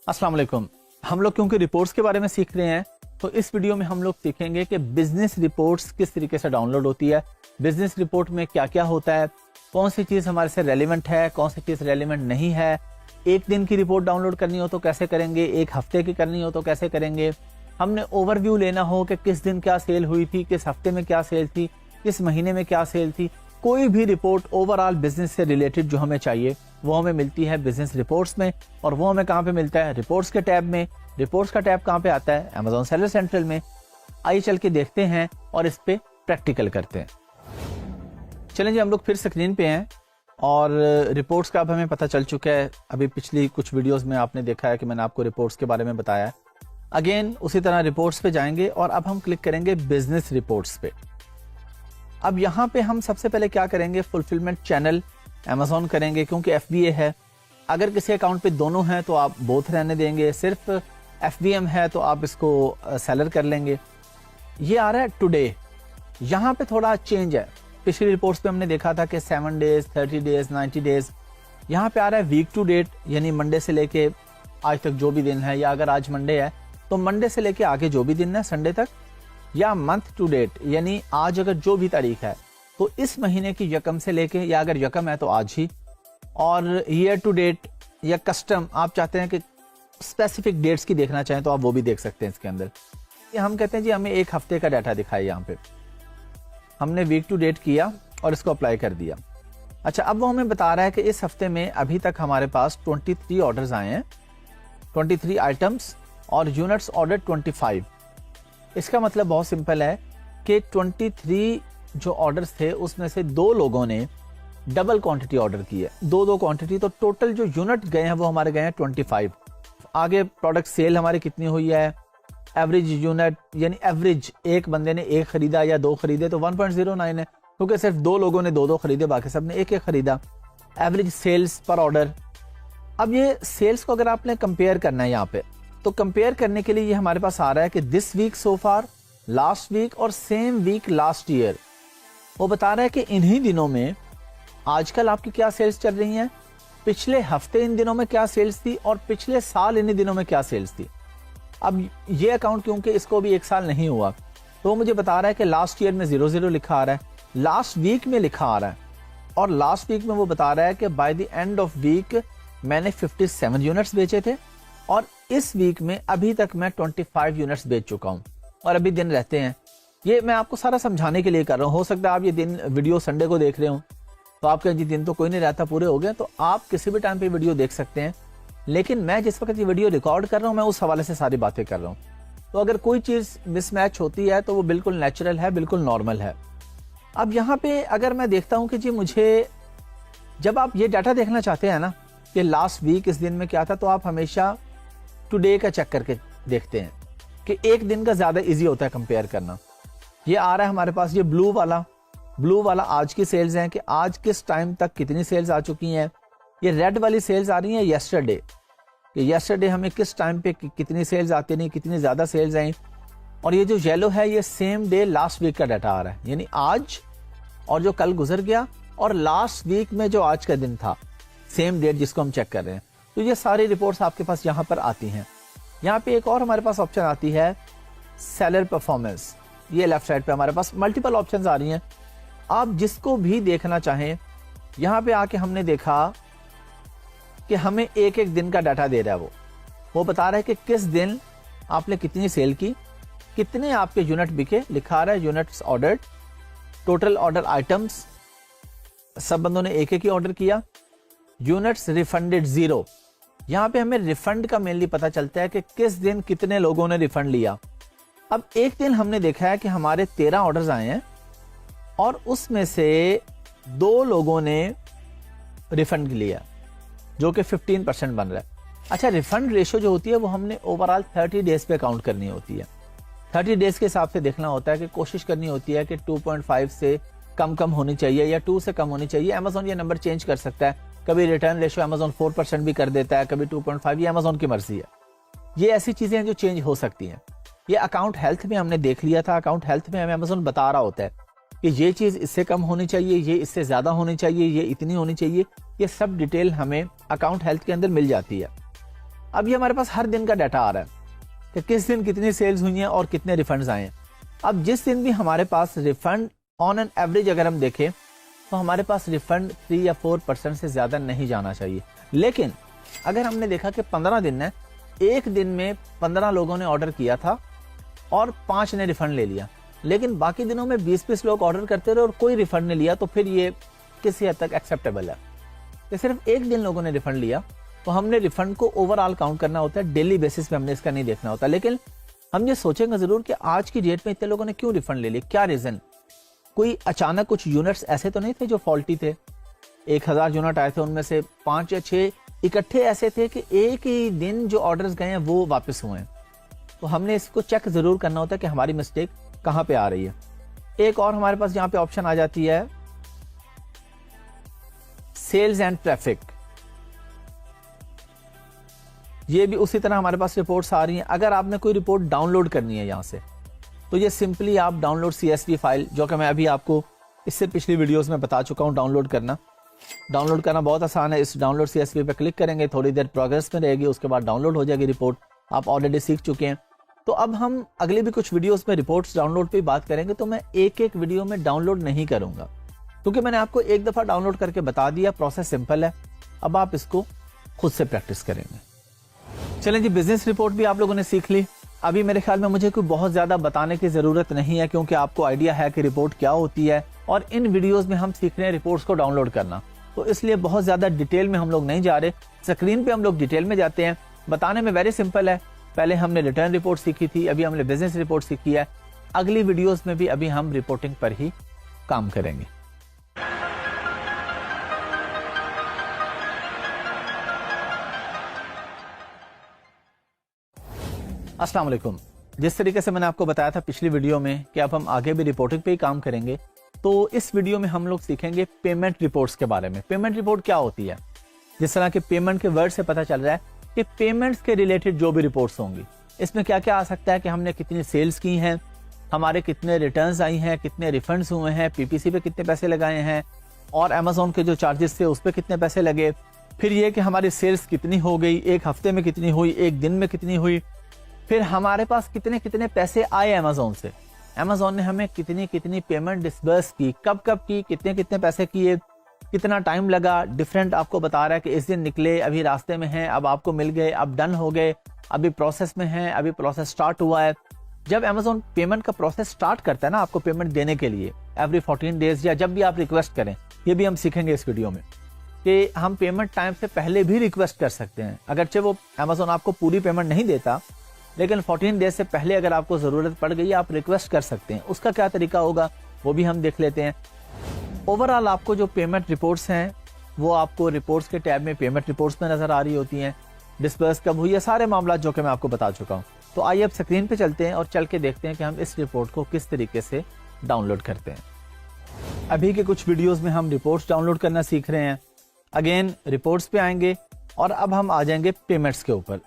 अस्सलाम वालेकुम। हम लोग क्योंकि रिपोर्ट्स के बारे में सीख रहे हैं तो इस वीडियो में हम लोग सीखेंगे कि बिजनेस रिपोर्ट्स किस तरीके से डाउनलोड होती है, बिजनेस रिपोर्ट में क्या क्या होता है, कौन सी चीज़ हमारे से रेलिवेंट है, कौन सी चीज़ रेलिवेंट नहीं है। एक दिन की रिपोर्ट डाउनलोड करनी हो तो कैसे करेंगे, एक हफ्ते की करनी हो तो कैसे करेंगे। हमने ओवरव्यू लेना हो कि किस दिन क्या सेल हुई थी, किस हफ्ते में क्या सेल थी, किस महीने में क्या सेल थी। कोई भी रिपोर्ट ओवरऑल बिजनेस से रिलेटेड जो हमें चाहिए वो हमें मिलती है बिजनेस रिपोर्ट्स में। और वो हमें कहाँ पे मिलता है? रिपोर्ट्स के टैब में। रिपोर्ट्स का टैब कहाँ पे आता है? Amazon सेलर सेंट्रल में। आइए चल के देखते हैं और इस पे प्रैक्टिकल करते हैं। चलें जी, हम लोग फिर स्क्रीन पे हैं और रिपोर्ट्स का अब हमें पता चल चुका है। अभी पिछली कुछ वीडियोस में आपने देखा है कि मैंने आपको रिपोर्ट्स के बारे में बताया है। अगेन उसी तरह रिपोर्ट्स पे जाएंगे और अब हम क्लिक करेंगे बिजनेस रिपोर्ट्स पे। अब यहाँ पे हम सबसे पहले क्या करेंगे? फुलफिलमेंट चैनल Amazon करेंगे क्योंकि FBA है। अगर किसी अकाउंट पे दोनों हैं तो आप बोथ रहने देंगे, सिर्फ FBM है तो आप इसको सेलर कर लेंगे। ये आ रहा है टुडे। यहाँ पे थोड़ा चेंज है। पिछली रिपोर्ट्स पे हमने देखा था कि 7 डेज, 30 डेज, 90 डेज। यहाँ पे आ रहा है वीक टू डेट, यानी मंडे से लेके आज तक जो भी दिन है, या अगर आज मंडे है तो मंडे से लेके आगे जो भी दिन है संडे तक, या मंथ टू डेट, यानी आज अगर जो भी तारीख है तो इस महीने की यकम से लेके, या अगर यकम है तो आज ही। और ईयर टू डेट या कस्टम, आप चाहते हैं कि स्पेसिफिक डेट्स की देखना चाहें तो आप वो भी देख सकते हैं इसके अंदर। ये हम कहते हैं जी हमें एक हफ्ते का डाटा दिखाए। यहाँ पे हमने वीक टू डेट किया और इसको अप्लाई कर दिया। अच्छा, अब वो हमें बता रहा है कि इस हफ्ते में अभी तक हमारे पास 23 ऑर्डर्स आए हैं, 23 आइटम्स, और यूनिट्स ऑर्डर 25। इसका मतलब बहुत सिंपल है कि 23 जो ऑर्डर्स थे उसमें से 2 लोगों ने डबल क्वांटिटी ऑर्डर की है, 2 क्वांटिटी। तो टोटल जो यूनिट गए हैं वो हमारे गए हैं 25। आगे प्रोडक्ट सेल हमारी कितनी हुई है? एवरेज यूनिट, यानी एवरेज एक बंदे ने एक खरीदा या 2 खरीदे तो 1.09 है, क्योंकि सिर्फ 2 लोगों ने 2 खरीदे, बाकी सब ने एक खरीदा। एवरेज सेल्स पर ऑर्डर। अब ये सेल्स को अगर आपने कंपेयर करना है यहाँ पे, तो कंपेयर करने के लिए ये हमारे पास आ रहा है कि this week so far, last week और सेम वीक लास्ट ईयर। वो बता रहा है कि इन्हीं दिनों में आजकल आपकी क्या सेल्स चल रही हैं, पिछले हफ्ते इन दिनों में क्या सेल्स थी, और पिछले साल इन्हीं दिनों में क्या सेल्स थी। अब ये अकाउंट क्योंकि इसको भी 1 साल नहीं हुआ तो वो मुझे बता रहा है कि लास्ट ईयर में 00 लिखा आ रहा है, लास्ट वीक में लिखा आ रहा है, और लास्ट वीक में वो बता रहा है कि by the end of week मैंने 57 यूनिट्स बेचे थे, और इस वीक में अभी तक मैं 25 यूनिट्स बेच चुका हूं, और अभी दिन रहते हैं। ये मैं आपको सारा समझाने के लिए कर रहा हूं। हो सकता है आप ये दिन वीडियो संडे को देख रहे हो तो आप कहें जी दिन तो कोई नहीं रहता, पूरे हो गए, तो आप किसी भी टाइम पे वीडियो देख सकते हैं। लेकिन मैं जिस वक्त ये वीडियो रिकॉर्ड कर रहा हूं मैं उस हवाले से सारी बातें कर रहा हूं। तो अगर कोई चीज मिसमैच होती है तो वो बिल्कुल नेचुरल है, बिल्कुल नॉर्मल है। अब यहाँ पे अगर मैं देखता हूँ कि जी मुझे, जब आप ये डाटा देखना चाहते हैं ना कि लास्ट वीक इस दिन में क्या था, तो आप हमेशा टुडे का चेक करके देखते हैं कि एक दिन का ज्यादा इजी होता है कंपेयर करना। ये आ रहा है हमारे पास, ये ब्लू वाला आज की सेल्स हैं कि आज किस टाइम तक कितनी सेल्स आ चुकी हैं। ये रेड वाली सेल्स आ रही हैं येस्टरडे, कि येस्टरडे हमें किस टाइम पे कितनी सेल्स आती नहीं, कितनी ज्यादा सेल्स आई। और ये जो येलो है ये सेम डे लास्ट वीक का डाटा आ रहा है, यानी आज और जो कल गुजर गया, और लास्ट वीक में जो आज का दिन था, सेम डेट जिसको हम चेक कर रहे हैं। तो ये सारी रिपोर्ट्स आपके पास यहाँ पर आती हैं। यहाँ पे एक और हमारे पास ऑप्शन आती है सेलर परफॉर्मेंस। ये लेफ्ट साइड पे हमारे पास मल्टीपल ऑप्शंस आ रही हैं, आप जिसको भी देखना चाहें। यहाँ पे आके हमने देखा कि हमें एक दिन का डाटा दे रहा है। वो बता रहा है कि किस दिन आपने कितनी सेल की, कितने आपके यूनिट बिके, लिखा रहा है units ordered, total order items, सब बंदों ने एक ही ऑर्डर किया, यूनिट्स रिफंडेड 0। यहाँ पे हमें रिफंड का मेनली पता चलता है कि किस दिन कितने लोगों ने रिफंड लिया। अब एक दिन हमने देखा है कि हमारे 13 ऑर्डर्स आए हैं और उसमें से 2 लोगों ने रिफंड लिया, जो कि 15% बन रहा है। अच्छा, रिफंड रेशियो जो होती है वो हमने ओवरऑल 30 डेज पे काउंट करनी होती है। 30 डेज के हिसाब से देखना होता है कि कोशिश करनी होती है कि 2.5 से कम होनी चाहिए या 2 से कम होनी चाहिए। Amazon ये नंबर चेंज कर सकता है, कभी रिटर्न रेशियो Amazon 4% भी कर देता है, कभी 2.5, ये Amazon की मर्जी है। ये ऐसी चीजें हैं जो चेंज हो सकती हैं। ये अकाउंट हेल्थ में हमने देख लिया था। अकाउंट हेल्थ में हमें Amazon बता रहा होता है कि ये चीज इससे कम होनी चाहिए, ये इससे ज्यादा होनी चाहिए, ये इतनी होनी चाहिए। ये सब डिटेल हमें अकाउंट हेल्थ के अंदर मिल जाती है। अब ये हमारे पास हर दिन का डाटा आ रहा है कि किस दिन कितनी सेल्स हुई हैं और कितने रिफंड्स आए हैं। अब जिस दिन भी हमारे पास रिफंड ऑन एन एवरेज अगर हम देखें तो हमारे पास रिफंड 3 या 4% से ज़्यादा नहीं जाना चाहिए। लेकिन अगर हमने देखा कि 15 दिन है, एक दिन में 15 लोगों ने ऑर्डर किया था और 5 ने रिफंड ले लिया, लेकिन बाकी दिनों में 20-20 लोग ऑर्डर करते रहे और कोई रिफंड नहीं लिया, तो फिर ये किसी हद तक एक्सेप्टेबल है। तो सिर्फ एक दिन लोगों ने रिफंड लिया तो हमने रिफंड को ओवरऑल काउंट करना होता है, डेली बेसिस पे हमने इसका नहीं देखना होता। लेकिन हम ये सोचेंगे जरूर कि आज की डेट में इतने लोगों ने क्यों रिफंड ले लिया, क्या रीजन। कोई अचानक कुछ यूनिट्स ऐसे तो नहीं थे जो फॉल्टी थे। 1000 यूनिट आए थे, उनमें से 5 या 6 इकट्ठे ऐसे थे कि एक ही दिन जो ऑर्डर्स गए हैं वो वापस हुए हैं। तो हमने इसको चेक जरूर करना होता है कि हमारी मिस्टेक कहाँ पे आ रही है। एक और हमारे पास यहाँ पे ऑप्शन आ जाती है सेल्स एंड ट्रैफिक। ये भी उसी तरह हमारे पास रिपोर्ट्स आ रही हैं। अगर आपने कोई रिपोर्ट डाउनलोड करनी है यहाँ से, तो ये सिंपली आप डाउनलोड CSV फाइल, जो कि मैं अभी आपको इससे पिछली वीडियोस में बता चुका हूँ, डाउनलोड करना बहुत आसान है। इस डाउनलोड CSV पे क्लिक करेंगे, थोड़ी देर प्रोग्रेस में रहेगी, उसके बाद डाउनलोड हो जाएगी रिपोर्ट। आप ऑलरेडी सीख चुके हैं। तो अब हम अगली भी कुछ वीडियोस में रिपोर्ट्स डाउनलोड पे बात करेंगे, तो मैं एक एक वीडियो में डाउनलोड नहीं करूंगा, क्योंकि मैंने आपको एक दफा डाउनलोड करके बता दिया। प्रोसेस सिंपल है, अब आप इसको खुद से प्रैक्टिस करेंगे। चलें जी, बिजनेस रिपोर्ट भी आप लोगों ने सीख ली। अभी मेरे ख्याल में मुझे कोई बहुत ज्यादा बताने की जरूरत नहीं है, क्योंकि आपको आइडिया है कि रिपोर्ट क्या होती है, और इन वीडियोस में हम सीख रहे हैं रिपोर्ट्स को डाउनलोड करना, तो इसलिए बहुत ज्यादा डिटेल में हम लोग नहीं जा रहे। स्क्रीन पे हम लोग डिटेल में जाते हैं। बताने में वेरी सिंपल है। पहले हमने रिटर्न रिपोर्ट सीखी थी, अभी हमने बिजनेस रिपोर्ट सीखी है। अगली वीडियोस में भी अभी हम रिपोर्टिंग पर ही काम करेंगे। अस्सलाम वालेकुम। जिस तरीके से मैंने आपको बताया था पिछली वीडियो में कि अब हम आगे भी रिपोर्टिंग पे ही काम करेंगे, तो इस वीडियो में हम लोग सीखेंगे पेमेंट रिपोर्ट्स के बारे में। पेमेंट रिपोर्ट क्या होती है? जिस तरह के पेमेंट के वर्ड से पता चल रहा है कि पेमेंट्स के रिलेटेड जो भी रिपोर्ट्स होंगी, इसमें क्या क्या आ सकता है कि हमने कितनी सेल्स की हैं, हमारे कितने रिटर्न्स आई हैं, कितने रिफंड्स हुए हैं, PPC पे कितने पैसे लगाए हैं, और अमेजोन के जो चार्जेस थे उस पर कितने पैसे लगे। फिर ये कि हमारी सेल्स कितनी हो गई, एक हफ्ते में कितनी हुई, एक दिन में कितनी हुई। फिर हमारे पास कितने कितने पैसे आए अमेजोन से, अमेजोन ने हमें कितनी कितनी पेमेंट डिस्बर्स की, कब कब की, कितने कितने पैसे किए, कितना टाइम लगा। डिफरेंट आपको बता रहा है कि इस दिन निकले, अभी रास्ते में हैं, अब आपको मिल गए, अब डन हो गए, अभी प्रोसेस में हैं, अभी प्रोसेस स्टार्ट हुआ है। जब अमेजोन पेमेंट का प्रोसेस स्टार्ट करता है ना आपको पेमेंट देने के लिए, एवरी 14 डेज या जब भी आप रिक्वेस्ट करें, ये भी हम सीखेंगे इस वीडियो में कि हम पेमेंट टाइम से पहले भी रिक्वेस्ट कर सकते हैं। अगरचे वो अमेजोन आपको पूरी पेमेंट नहीं देता, लेकिन 14 डेज से पहले अगर आपको जरूरत पड़ गई आप रिक्वेस्ट कर सकते हैं। उसका क्या तरीका होगा वो भी हम देख लेते हैं। ओवरऑल आपको जो पेमेंट रिपोर्ट्स हैं वो आपको रिपोर्ट्स के टैब में पेमेंट रिपोर्ट्स में नजर आ रही होती हैं। डिस्बर्स कब हुई है, सारे मामला जो कि मैं आपको बता चुका हूँ। तो आइए अब स्क्रीन पे चलते हैं और चल के देखते हैं कि हम इस रिपोर्ट को किस तरीके से डाउनलोड करते हैं। अभी के कुछ वीडियोस में हम रिपोर्ट्स डाउनलोड करना सीख रहे हैं। अगेन रिपोर्ट्स पे आएंगे और अब हम आ जाएंगे पेमेंट्स के ऊपर।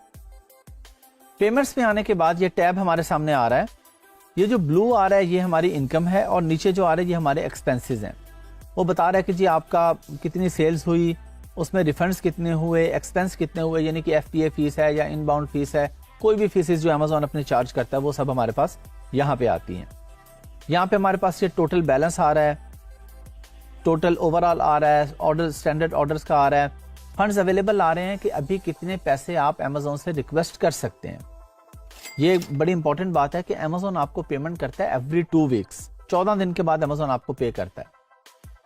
पेमेंट्स में आने के बाद ये टैब हमारे सामने आ रहा है। ये जो ब्लू आ रहा है ये हमारी इनकम है, और नीचे जो आ रहा है ये हमारे एक्सपेंसेस हैं। वो बता रहा है कि जी आपका कितनी सेल्स हुई, उसमें रिफंड्स कितने हुए, एक्सपेंस कितने हुए, यानी कि FTA फीस है या इनबाउंड फीस है, कोई भी फीसेस जो अमेजोन अपने चार्ज करता है वो सब हमारे पास यहाँ पे आती हैं। यहाँ पे हमारे पास ये टोटल बैलेंस आ रहा है, टोटल ओवरऑल आ रहा है, ऑर्डर स्टैंडर्ड ऑर्डर्स का आ रहा है, फंड्स अवेलेबल आ रहे हैं कि अभी कितने पैसे आप अमेजोन से रिक्वेस्ट कर सकते हैं। ये बड़ी इंपॉर्टेंट बात है कि अमेजोन आपको पेमेंट करता है एवरी 2 वीक्स, 14 दिन के बाद अमेजोन आपको पे करता है।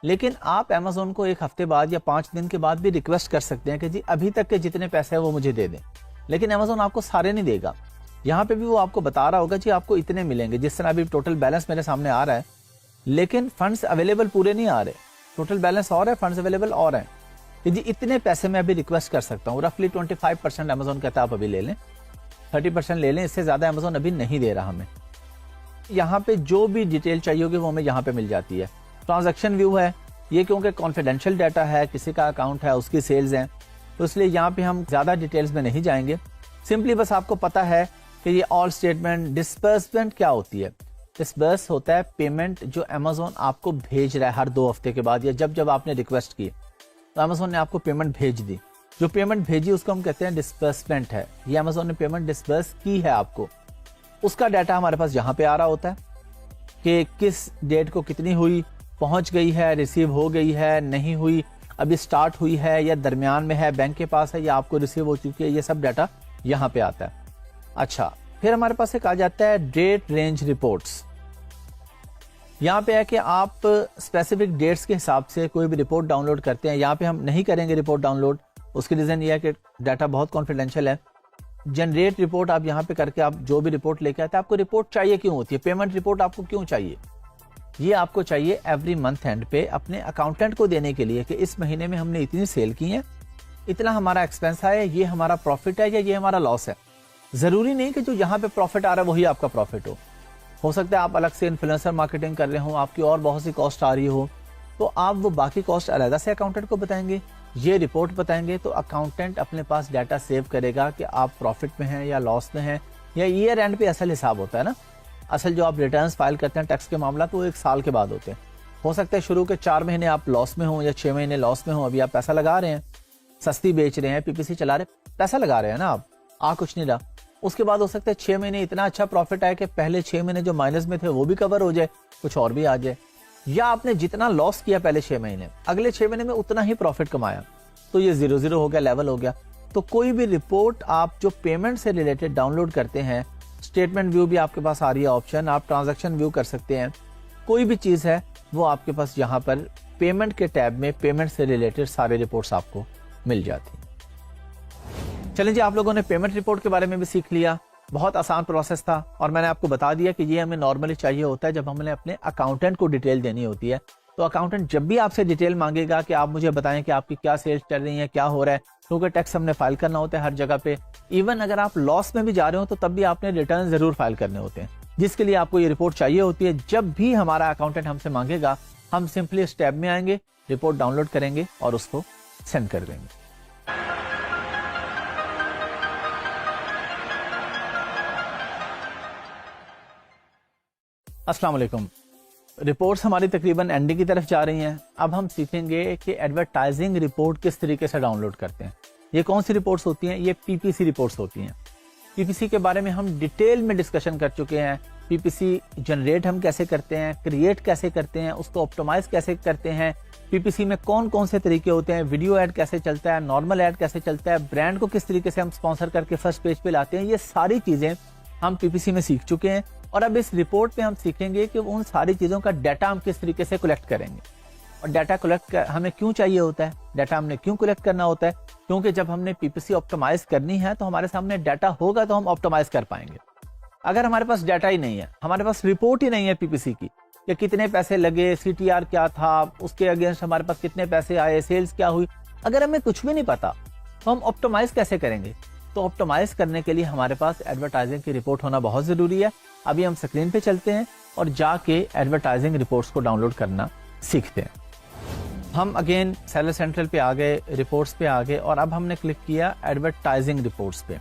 लेकिन आप अमेजोन को एक हफ्ते बाद या 5 दिन के बाद भी रिक्वेस्ट कर सकते हैं कि जी अभी तक के जितने पैसे हैं वो मुझे दे दें, लेकिन अमेजोन आपको सारे नहीं देगा। यहाँ पे भी वो आपको बता रहा होगा जी आपको इतने मिलेंगे। जिस तरह अभी टोटल बैलेंस मेरे सामने आ रहा है, लेकिन फंड्स अवेलेबल पूरे नहीं आ रहे। टोटल बैलेंस और है, फंड्स अवेलेबल और हैं कि जी इतने पैसे मैं अभी रिक्वेस्ट कर सकता हूँ। रफली 25% अमेजोन कहता है आप अभी ले लें, 30% ले लें, इससे ज्यादा अमेजोन अभी नहीं दे रहा हमें। यहाँ पे जो भी डिटेल चाहिए होगी वो हमें यहाँ पे मिल जाती है। ट्रांजैक्शन व्यू है, ये क्योंकि कॉन्फिडेंशियल डाटा है, किसी का अकाउंट है, उसकी सेल्स हैं, तो इसलिए यहाँ पे हम ज्यादा डिटेल्स में नहीं जाएंगे। सिंपली बस आपको पता है कि ये ऑल स्टेटमेंट। डिस्बर्समेंट क्या होती है? डिस्बर्स होता है पेमेंट जो अमेजोन आपको भेज रहा है हर 2 हफ्ते के बाद, या जब जब आपने रिक्वेस्ट की तो अमेजोन ने आपको पेमेंट भेज दी। जो पेमेंट भेजी उसको हम कहते हैं डिस्बर्समेंट है, ये अमेजोन ने पेमेंट डिस्बर्स की है आपको, उसका डाटा हमारे पास यहाँ पे आ रहा होता है कि किस डेट को कितनी हुई, पहुंच गई है, रिसीव हो गई है, नहीं हुई, अभी स्टार्ट हुई है या दरमियान में है, बैंक के पास है या आपको रिसीव हो चुकी है, ये सब डाटा यहाँ पे आता है। अच्छा, फिर हमारे पास एक आ जाता है डेट रेंज रिपोर्ट्स। यहाँ पे है कि आप स्पेसिफिक डेट्स के हिसाब से कोई भी रिपोर्ट डाउनलोड करते हैं। यहाँ पे हम नहीं करेंगे रिपोर्ट डाउनलोड, उसकी रीज़न ये है कि डाटा बहुत कॉन्फिडेंशियल है। जनरेट रिपोर्ट आप यहाँ पे करके आप जो भी रिपोर्ट लेके आते हैं, आपको रिपोर्ट चाहिए क्यों होती है, पेमेंट रिपोर्ट आपको क्यों चाहिए? ये आपको चाहिए एवरी मंथ एंड पे अपने अकाउंटेंट को देने के लिए कि इस महीने में हमने इतनी सेल की है, इतना हमारा एक्सपेंस आया, ये हमारा प्रॉफिट है या ये हमारा लॉस है। जरूरी नहीं कि जो यहाँ पे प्रॉफिट आ रहा है वही आपका प्रॉफिट हो सकता है आप अलग से इन्फ्लुएंसर मार्केटिंग कर रहे हो, आपकी और बहुत सी कॉस्ट आ रही हो, तो आप वो बाकी कॉस्ट अलग से अकाउंटेंट को बताएंगे, ये रिपोर्ट बताएंगे, तो अकाउंटेंट अपने पास डाटा सेव करेगा कि आप प्रॉफिट में हैं या लॉस में हैं, या ईयर एंड पे असल हिसाब होता है ना, असल जो आप रिटर्न्स फाइल करते हैं टैक्स के मामला, तो 1 साल के बाद होते हैं। हो सकता है शुरू के 4 महीने आप लॉस में हो या 6 महीने लॉस में हो, अभी आप पैसा लगा रहे हैं, सस्ती बेच रहे हैं, पीपीसी चला रहे, पैसा लगा रहे हैं ना, आप आ कुछ नहीं रहा। उसके बाद हो सकता है 6 महीने इतना अच्छा प्रॉफिट आए कि पहले 6 महीने जो माइनस में थे वो भी कवर हो जाए, कुछ और भी आ जाए, या आपने जितना लॉस किया पहले 6 महीने, अगले 6 महीने में उतना ही प्रॉफिट कमाया, तो ये 0-0 हो गया, लेवल हो गया। तो कोई भी रिपोर्ट आप जो पेमेंट से रिलेटेड डाउनलोड करते हैं, स्टेटमेंट व्यू भी आपके पास आ रही है ऑप्शन, आप ट्रांजैक्शन व्यू कर सकते हैं, कोई भी चीज है वो आपके पास यहाँ पर पेमेंट के टैब में पेमेंट से रिलेटेड सारे रिपोर्ट्स आपको मिल जाती हैं। चलें जी, आप लोगों ने पेमेंट रिपोर्ट के बारे में भी सीख लिया, बहुत आसान प्रोसेस था, और मैंने आपको बता दिया कि ये हमें नॉर्मली चाहिए होता है जब हमने अपने अकाउंटेंट को डिटेल देनी होती है। तो अकाउंटेंट जब भी आपसे डिटेल मांगेगा कि आप मुझे बताएं कि आपकी क्या सेल्स चल रही है, क्या हो रहा है, क्योंकि टैक्स हमने फाइल करना होता है हर जगह पे, इवन अगर आप लॉस में भी जा रहे हो तो तब भी आपने रिटर्न जरूर फाइल करने होते हैं, जिसके लिए आपको ये रिपोर्ट चाहिए होती है। जब भी हमारा अकाउंटेंट हमसे मांगेगा, हम सिंपली इस टैब में आएंगे, रिपोर्ट डाउनलोड करेंगे और उसको सेंड कर देंगे। अस्सलाम वालेकुम। रिपोर्ट्स हमारी तकरीबन एंडिंग की तरफ जा रही हैं। अब हम सीखेंगे कि एडवर्टाइजिंग रिपोर्ट किस तरीके से डाउनलोड करते हैं। ये कौन सी रिपोर्ट्स होती हैं? ये पीपीसी रिपोर्ट्स होती हैं। पीपीसी के बारे में हम डिटेल में डिस्कशन कर चुके हैं। पीपीसी जनरेट हम कैसे करते हैं, क्रिएट कैसे करते हैं, उसको ऑप्टिमाइज कैसे करते हैं, पीपीसी में कौन कौन से तरीके होते हैं, वीडियो ऐड कैसे चलता है, नॉर्मल ऐड कैसे चलता है, ब्रांड को किस तरीके से हम स्पॉन्सर करके फर्स्ट पेज पे लाते हैं, ये सारी चीजें हम पीपीसी में सीख चुके हैं। और अब इस रिपोर्ट में हम सीखेंगे कि उन सारी चीजों का डाटा हम किस तरीके से कलेक्ट करेंगे, और डाटा कलेक्ट हमें क्यों चाहिए होता है, डाटा हमने क्यों कलेक्ट करना होता है, क्योंकि जब हमने पीपीसी ऑप्टिमाइज करनी है तो हमारे सामने डाटा होगा तो हम ऑप्टिमाइज कर पाएंगे। अगर हमारे पास डाटा ही नहीं है, हमारे पास रिपोर्ट ही नहीं है पीपीसी की कि कितने पैसे लगे, सीटीआर क्या था, उसके अगेंस्ट हमारे पास कितने पैसे आए, सेल्स क्या हुई, अगर हमें कुछ भी नहीं पता तो हम ऑप्टिमाइज कैसे करेंगे? तो ऑप्टिमाइज करने के लिए हमारे पास एडवर्टाइजिंग की रिपोर्ट होना बहुत जरूरी है। अभी हम स्क्रीन पे चलते हैं और जाके एडवर्टाइजिंग रिपोर्ट्स को डाउनलोड करना सीखते हैं। हम अगेन सेलर सेंट्रल पे आ गए, रिपोर्ट्स पे आ गए, और अब हमने क्लिक किया एडवर्टाइजिंग रिपोर्ट्स पे,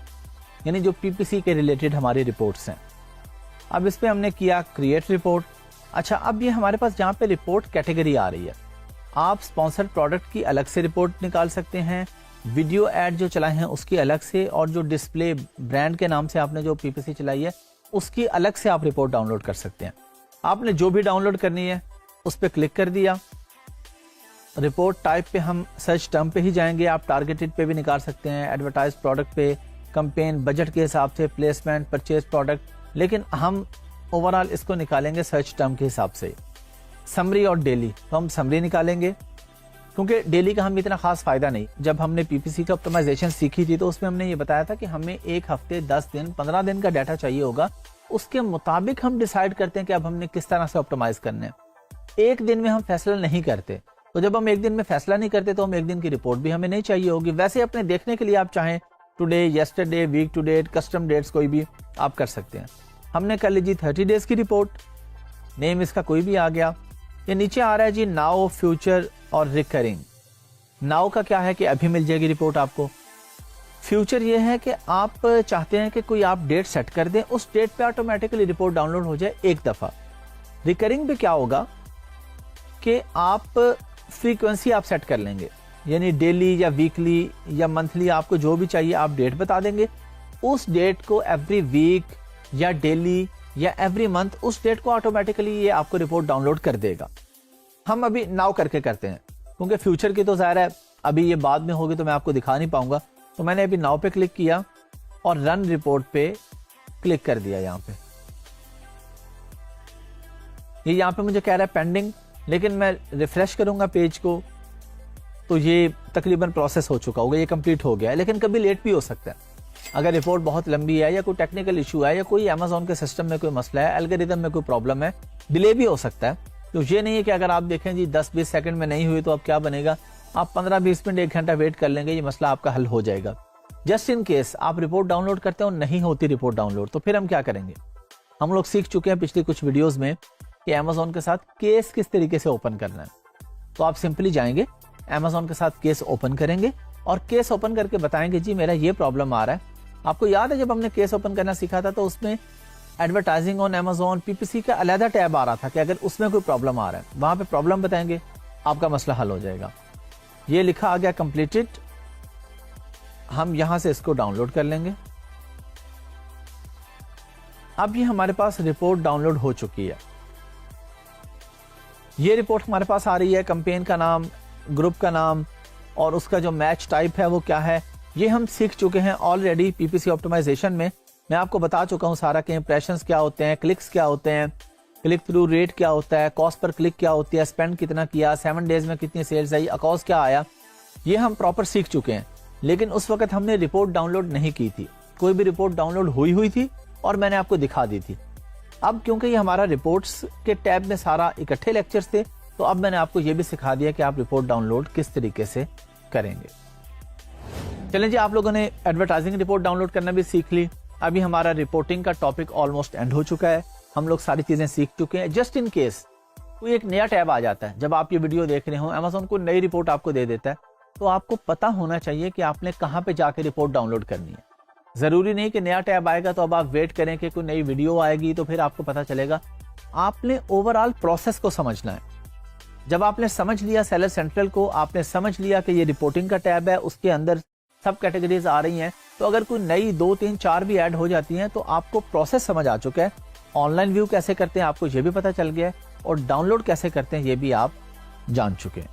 यानी जो पीपीसी के रिलेटेड हमारी रिपोर्ट्स हैं। अब इस पे हमने किया क्रिएट रिपोर्ट। अच्छा, अब ये हमारे पास जहाँ पे रिपोर्ट कैटेगरी आ रही है, आप स्पॉन्सर्ड प्रोडक्ट की अलग से रिपोर्ट निकाल सकते हैं, वीडियो ऐड जो चलाए हैं उसकी अलग से, और जो डिस्प्ले ब्रांड के नाम से आपने जो पीपीसी चलाई है उसकी अलग से आप रिपोर्ट डाउनलोड कर सकते हैं। आपने जो भी डाउनलोड करनी है उस पर क्लिक कर दिया। रिपोर्ट टाइप पे हम सर्च टर्म पे ही जाएंगे, आप टारगेटेड पे भी निकाल सकते हैं, एडवर्टाइज प्रोडक्ट पे, कंपेन, बजट के हिसाब से, प्लेसमेंट, परचेज प्रोडक्ट, लेकिन हम ओवरऑल इसको निकालेंगे सर्च टर्म के हिसाब से। समरी और डेली, तो हम समरी निकालेंगे क्योंकि डेली का हमें इतना खास फायदा नहीं। जब हमने पीपीसी की ऑप्टिमाइजेशन सीखी थी तो उसमें हमने ये बताया था कि हमें 1 हफ्ते, 10 दिन, 15 दिन का डाटा चाहिए होगा, उसके मुताबिक हम डिसाइड करते हैं कि अब हमने किस तरह से ऑप्टिमाइज करना है। एक दिन में हम फैसला नहीं करते, तो जब हम एक दिन में फैसला नहीं करते तो हम एक दिन की रिपोर्ट भी हमें नहीं चाहिए होगी। वैसे अपने देखने के लिए आप चाहें today, yesterday, week to date, custom dates कोई भी आप कर सकते हैं। हमने कर ली जी 30 डेज की रिपोर्ट, नेम इसका कोई भी आ गया। ये नीचे आ रहा है जी नाउ, फ्यूचर और रिकरिंग। नाउ का क्या है कि अभी मिल जाएगी रिपोर्ट आपको। फ्यूचर ये है कि आप चाहते हैं कि कोई आप डेट सेट कर दें, उस डेट पे ऑटोमेटिकली रिपोर्ट डाउनलोड हो जाए एक दफा। रिकरिंग पे क्या होगा कि आप फ्रीक्वेंसी आप सेट कर लेंगे, यानी डेली या वीकली या मंथली, आपको जो भी चाहिए आप डेट बता देंगे। उस डेट को एवरी वीक या डेली या एवरी मंथ, उस डेट को ऑटोमेटिकली ये आपको रिपोर्ट डाउनलोड कर देगा। हम अभी नाउ करके करते हैं, क्योंकि फ्यूचर की तो ज़ाहिर है अभी ये बाद में होगी तो मैं आपको दिखा नहीं पाऊंगा। तो मैंने अभी नाउ पे क्लिक किया और रन रिपोर्ट पे क्लिक कर दिया। यहाँ पे ये यहाँ पे मुझे कह रहा है पेंडिंग, लेकिन मैं रिफ्रेश करूंगा पेज को तो ये तकरीबन प्रोसेस हो चुका होगा, ये कंप्लीट हो गया है। लेकिन कभी लेट भी हो सकता है, अगर रिपोर्ट बहुत लंबी है या कोई टेक्निकल इशू है या कोई अमेज़न के सिस्टम में कोई मसला है, एल्गोरिथम में कोई प्रॉब्लम है, डिले भी हो सकता है। तो ये नहीं है कि अगर आप देखें जी 10-20 सेकंड में नहीं हुई तो अब क्या बनेगा, आप 15-20 मिनट 1 घंटा वेट कर लेंगे, ये मसला आपका हल हो जाएगा। जस्ट इन केस आप रिपोर्ट डाउनलोड करते हो नहीं होती रिपोर्ट डाउनलोड, तो फिर हम क्या करेंगे। हम लोग सीख चुके हैं पिछली कुछ वीडियोस में कि अमेज़न के साथ केस किस तरीके से ओपन करना है। तो आप सिंपली जाएंगे, अमेज़न के साथ केस ओपन करेंगे और केस ओपन करके बताएंगे जी मेरा ये प्रॉब्लम आ रहा है। आपको याद है जब हमने केस ओपन करना सीखा था तो उसमें एडवर्टाइजिंग ऑन अमेज़न पीपीसी का अलग टैब आ रहा था कि अगर उसमें कोई प्रॉब्लम आ रहा है, वहां पे प्रॉब्लम बताएंगे, आपका मसला हल हो जाएगा। ये लिखा आ गया कंप्लीटेड, हम यहां से इसको डाउनलोड कर लेंगे। अब ये हमारे पास रिपोर्ट डाउनलोड हो चुकी है। ये रिपोर्ट हमारे पास आ रही है, कैंपेन का नाम, ग्रुप का नाम और उसका जो मैच टाइप है वो क्या है, ये हम सीख चुके हैं ऑलरेडी पीपीसी ऑप्टिमाइजेशन में। मैं आपको बता चुका हूं सारा कि इंप्रेशंस क्या होते हैं, क्लिक्स क्या होते हैं, क्लिक थ्रू रेट क्या होता है, कॉस्ट पर क्लिक क्या होती है, स्पेंड कितना किया, 7 डेज में कितनी सेल्स आई, अकाउंट क्या आया, ये हम प्रॉपर सीख चुके हैं। लेकिन उस वक्त हमने रिपोर्ट डाउनलोड नहीं की थी, कोई भी रिपोर्ट डाउनलोड हुई थी और मैंने आपको दिखा दी थी। अब क्योंकि ये हमारा रिपोर्ट्स के टैब में सारा इकट्ठे लेक्चर्स थे, तो अब मैंने आपको ये भी सिखा दिया कि आप रिपोर्ट डाउनलोड किस तरीके से करेंगे। चलें जी, आप लोगों ने एडवर्टाइजिंग रिपोर्ट डाउनलोड करना भी सीख ली। अभी हमारा रिपोर्टिंग का टॉपिक ऑलमोस्ट एंड हो चुका है, हम लोग सारी चीजें सीख चुके हैं। जस्ट इन केस कोई एक नया टैब आ जाता है, जब आप ये वीडियो देख रहे हो, अमेज़न को नई रिपोर्ट आपको दे देता है, तो आपको पता होना चाहिए कि आपने कहाँ पे जाके रिपोर्ट डाउनलोड करनी है। जरूरी नहीं कि नया टैब आएगा तो अब आप वेट करें कि कोई नई वीडियो आएगी तो फिर आपको पता चलेगा। आपने ओवरऑल प्रोसेस को समझना है। जब आपने समझ लिया सेलर सेंट्रल को, आपने समझ लिया कि ये रिपोर्टिंग का टैब है, उसके अंदर सब कैटेगरीज आ रही हैं, तो अगर कोई नई 2, 3, 4 भी ऐड हो जाती हैं तो आपको प्रोसेस समझ आ चुका है। ऑनलाइन व्यू कैसे करते हैं आपको ये भी पता चल गया है और डाउनलोड कैसे करते हैं ये भी आप जान चुके हैं।